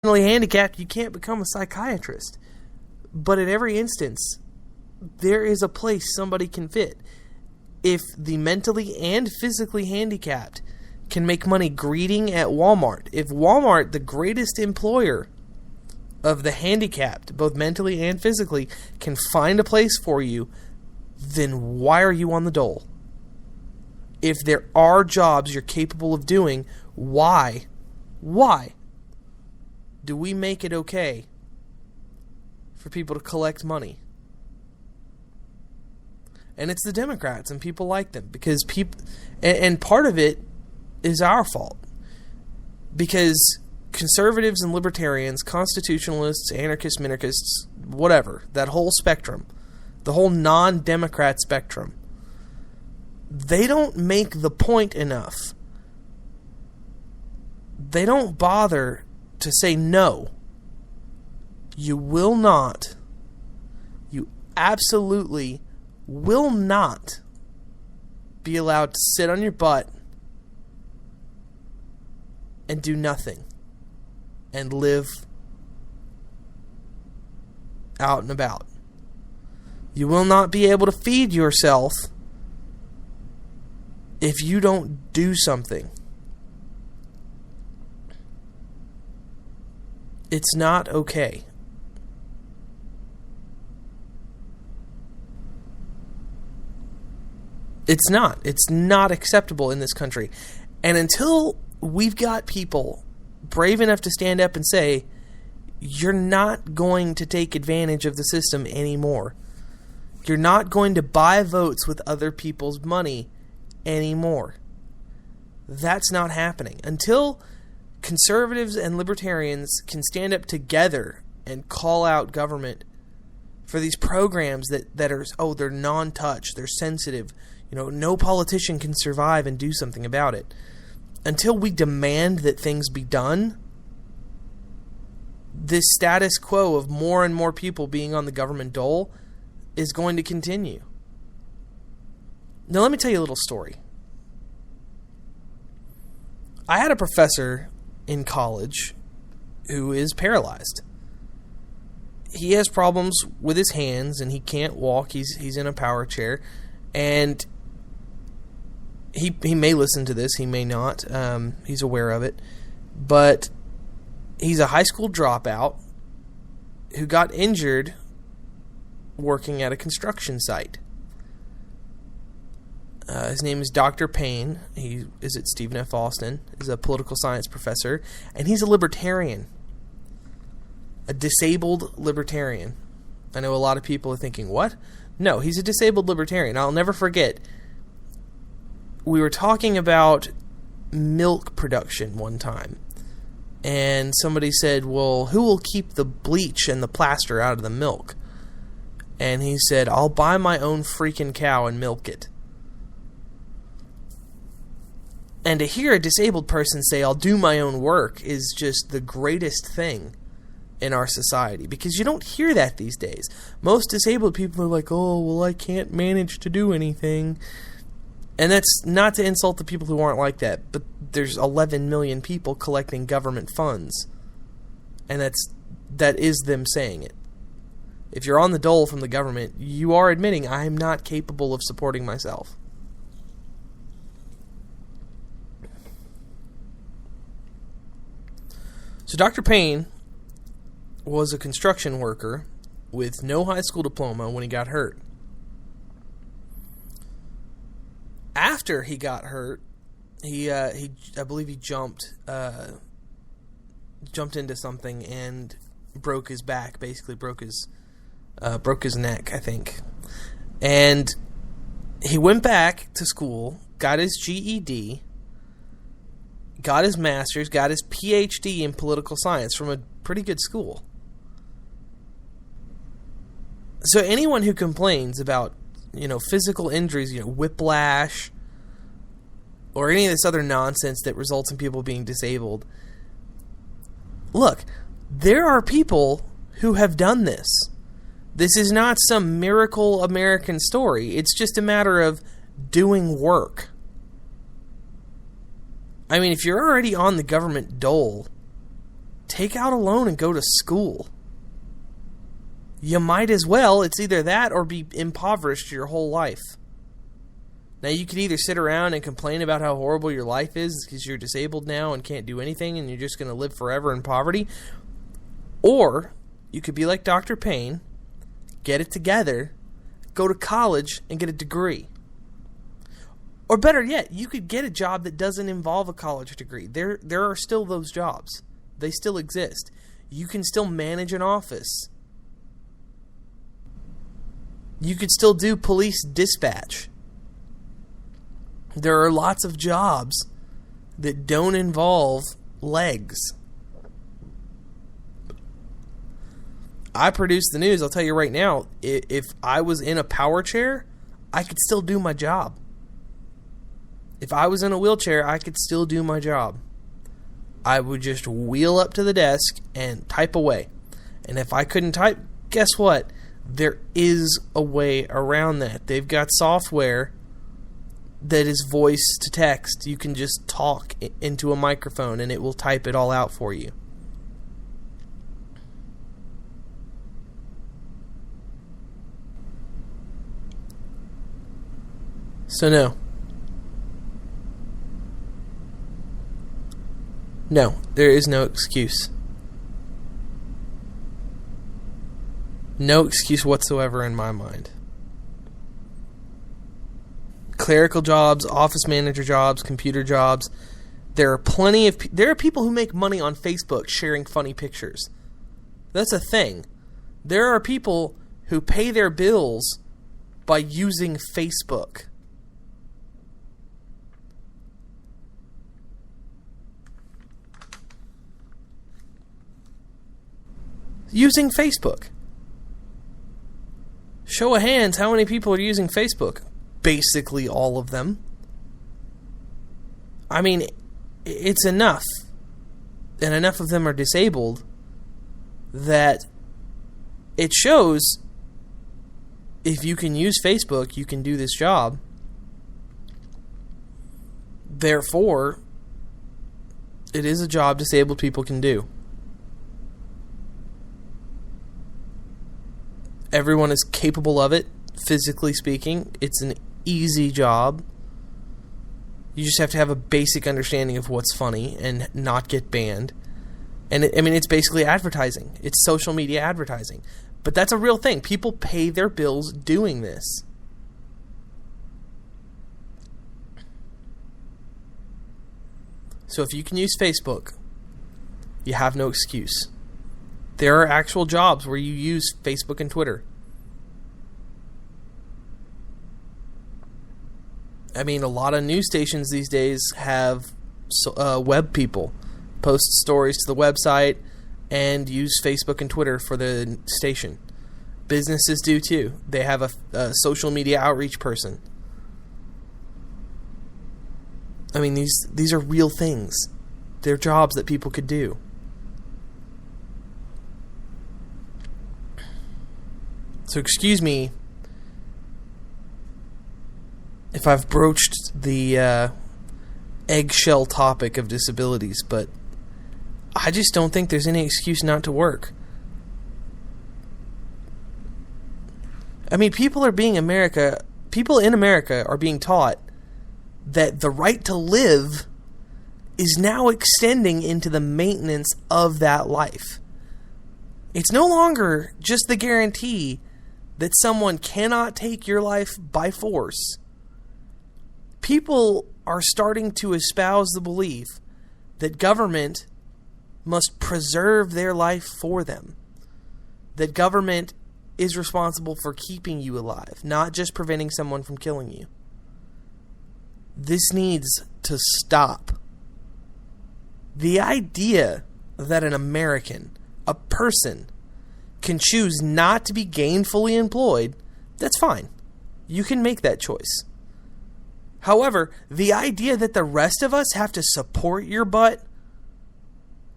mentally handicapped, you can't become a psychiatrist. But in every instance, there is a place somebody can fit. If the mentally and physically handicapped can make money greeting at Walmart, if Walmart, the greatest employer of the handicapped, both mentally and physically, can find a place for you, then why are you on the dole? If there are jobs you're capable of doing, why do we make it okay for people to collect money? And it's the Democrats and people like them, because people, and part of it is our fault, because conservatives and libertarians, constitutionalists, anarchists, minarchists, whatever, that whole spectrum, the whole non-Democrat spectrum, they don't make the point enough. They don't bother to say no. You will not. You absolutely will not be allowed to sit on your butt and do nothing and live out and about. You will not be able to feed yourself if you don't do something. It's not okay. It's not. It's not acceptable in this country. And until we've got people brave enough to stand up and say, you're not going to take advantage of the system anymore. You're not going to buy votes with other people's money anymore. That's not happening. Until conservatives and libertarians can stand up together and call out government for these programs that are, they're non-touch, they're sensitive. No politician can survive and do something about it. Until we demand that things be done, this status quo of more and more people being on the government dole is going to continue. Now, let me tell you a little story. I had a professor in college who is paralyzed. He has problems with his hands and he can't walk. He's in a power chair, and he may listen to this, he may not. He's aware of it, but he's a high school dropout who got injured working at a construction site. His name is Dr. Payne. He is at Stephen F. Austin. He's a political science professor, and he's a libertarian. A disabled libertarian. I know a lot of people are thinking, what? No, he's a disabled libertarian. I'll never forget, we were talking about milk production one time, and somebody said, well, who will keep the bleach and the plaster out of the milk? And he said, I'll buy my own freaking cow and milk it. And to hear a disabled person say, I'll do my own work, is just the greatest thing in our society, because you don't hear that these days. Most disabled people are like, oh, well, I can't manage to do anything. And that's not to insult the people who aren't like that, but there's 11 million people collecting government funds, and that is them saying it. If you're on the dole from the government, you are admitting, I'm not capable of supporting myself. So Dr. Payne was a construction worker with no high school diploma when he got hurt. After he got hurt, I believe he jumped into something and broke his back. Basically, broke his neck, I think. And he went back to school, got his GED, got his master's, got his PhD in political science from a pretty good school. So anyone who complains about, physical injuries, whiplash, or any of this other nonsense that results in people being disabled, look, there are people who have done this. This is not some miracle American story. It's just a matter of doing work. I mean, if you're already on the government dole, take out a loan and go to school. You might as well. It's either that or be impoverished your whole life. Now, you could either sit around and complain about how horrible your life is because you're disabled now and can't do anything and you're just going to live forever in poverty. Or you could be like Dr. Payne, get it together, go to college and get a degree. Or better yet, you could get a job that doesn't involve a college degree. There are still those jobs. They still exist. You can still manage an office. You could still do police dispatch. There are lots of jobs that don't involve legs. I produce the news. I'll tell you right now, if I was in a power chair, I could still do my job. If I was in a wheelchair, I could still do my job. I would just wheel up to the desk and type away. And if I couldn't type, guess what? There is a way around that. They've got software that is voice to text. You can just talk into a microphone and it will type it all out for you. So no, there is no excuse. No excuse whatsoever in my mind. Clerical jobs, office manager jobs, computer jobs. There are people who make money on Facebook sharing funny pictures. That's a thing. There are people who pay their bills by using Facebook. Using Facebook. Show of hands, how many people are using Facebook? Basically all of them. I mean, it's enough. And enough of them are disabled that it shows if you can use Facebook, you can do this job. Therefore, it is a job disabled people can do. Everyone is capable of it, physically speaking. It's an easy job. You just have to have a basic understanding of what's funny and not get banned. And it's basically advertising. It's social media advertising. But that's a real thing. People pay their bills doing this. So if you can use Facebook, you have no excuse. There are actual jobs where you use Facebook and Twitter. I mean, a lot of news stations these days have web people post stories to the website and use Facebook and Twitter for the station. Businesses do too. They have a social media outreach person. I mean, these are real things. They're jobs that people could do. So excuse me if I've broached the eggshell topic of disabilities, but I just don't think there's any excuse not to work. I mean, people in America are being taught that the right to live is now extending into the maintenance of that life. It's no longer just the guarantee that someone cannot take your life by force. People are starting to espouse the belief that government must preserve their life for them. That government is responsible for keeping you alive, not just preventing someone from killing you. This needs to stop. The idea that an American, a person, can choose not to be gainfully employed, that's fine. You can make that choice. However, the idea that the rest of us have to support your butt,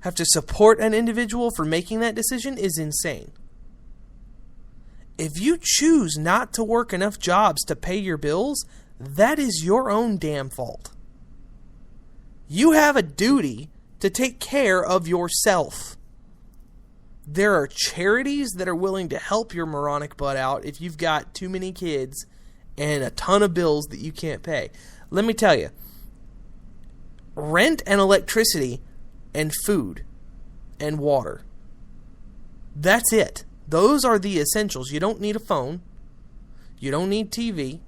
have to support an individual for making that decision is insane. If you choose not to work enough jobs to pay your bills, that is your own damn fault. You have a duty to take care of yourself. There are charities that are willing to help your moronic butt out if you've got too many kids and a ton of bills that you can't pay. Let me tell you, rent and electricity and food and water. That's it. Those are the essentials. You don't need a phone. You don't need TV.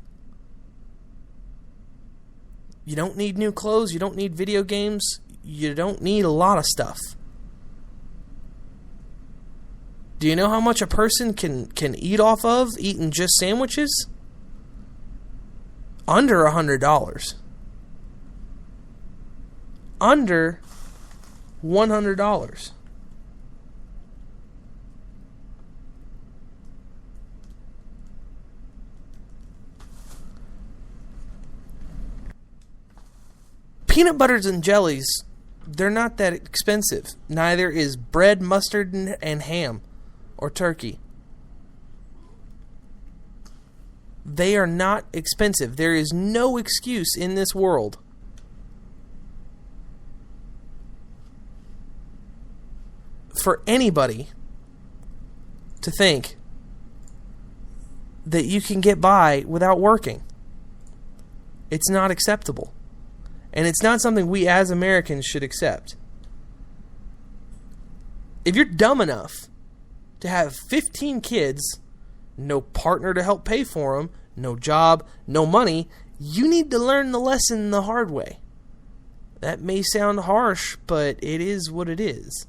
You don't need new clothes. You don't need video games. You don't need a lot of stuff. Do you know how much a person can eat off of eating just sandwiches? Under $100. Under $100. Peanut butters and jellies, they're not that expensive. Neither is bread, mustard, and ham or turkey. They are not expensive. There is no excuse in this world for anybody to think that you can get by without working. It's not acceptable. And it's not something we as Americans should accept. If you're dumb enough to have 15 kids, no partner to help pay for them, no job, no money, you need to learn the lesson the hard way. That may sound harsh, but it is what it is.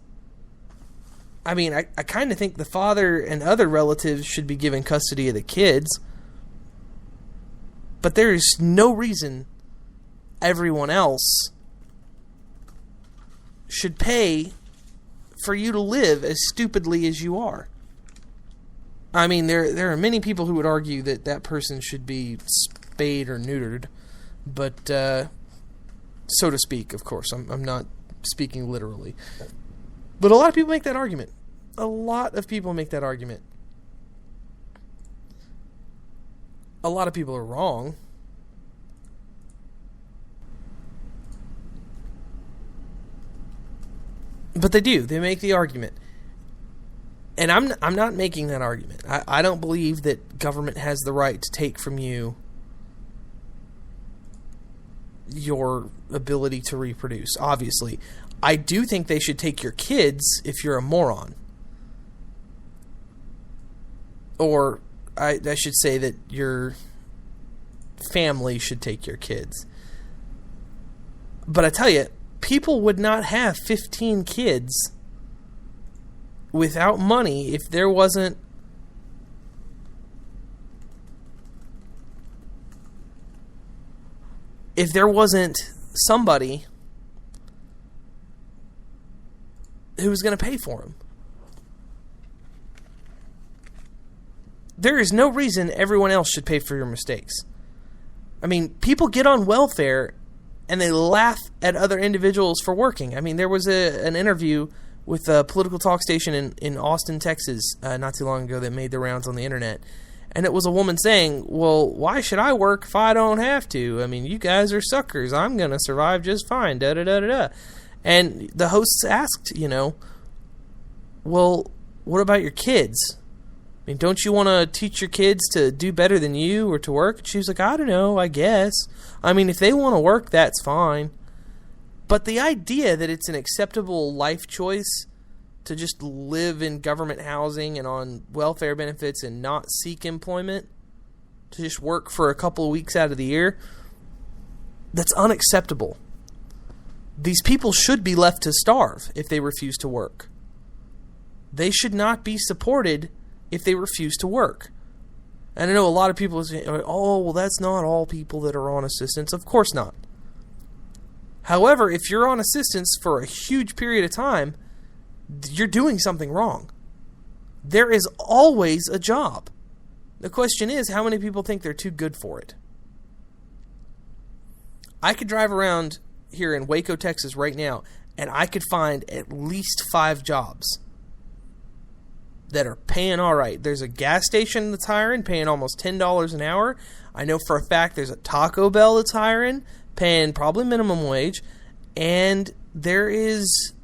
I mean, I kind of think the father and other relatives should be given custody of the kids. But there is no reason everyone else should pay for you to live as stupidly as you are. I mean, there are many people who would argue that that person should be spayed or neutered, but so to speak, of course. I'm not speaking literally. But a lot of people make that argument. A lot of people make that argument. A lot of people are wrong. But they do. They make the argument. And I'm not making that argument. I don't believe that government has the right to take from you your ability to reproduce, obviously. I do think they should take your kids if you're a moron. Or I should say that your family should take your kids. But I tell you, people would not have 15 kids without money if there wasn't somebody who was going to pay for them. There is no reason everyone else should pay for your mistakes. I mean, people get on welfare and they laugh at other individuals for working. I mean, there was an interview with a political talk station in Austin, Texas, not too long ago that made the rounds on the internet. And it was a woman saying, well, why should I work if I don't have to? I mean, you guys are suckers. I'm going to survive just fine, da-da-da-da-da. And the hosts asked, well, what about your kids? I mean, don't you want to teach your kids to do better than you or to work? And she was like, I don't know, I guess. I mean, if they want to work, that's fine. But the idea that it's an acceptable life choice to just live in government housing and on welfare benefits and not seek employment, to just work for a couple of weeks out of the year, that's unacceptable. These people should be left to starve if they refuse to work. They should not be supported if they refuse to work. And I know a lot of people say, oh, well, that's not all people that are on assistance. Of course not. However, if you're on assistance for a huge period of time, you're doing something wrong. There is always a job. The question is, how many people think they're too good for it? I could drive around here in Waco, Texas right now, and I could find at least 5 jobs that are paying all right. There's a gas station that's hiring, paying almost $10 an hour. I know for a fact there's a Taco Bell that's hiring, paying probably minimum wage. And there was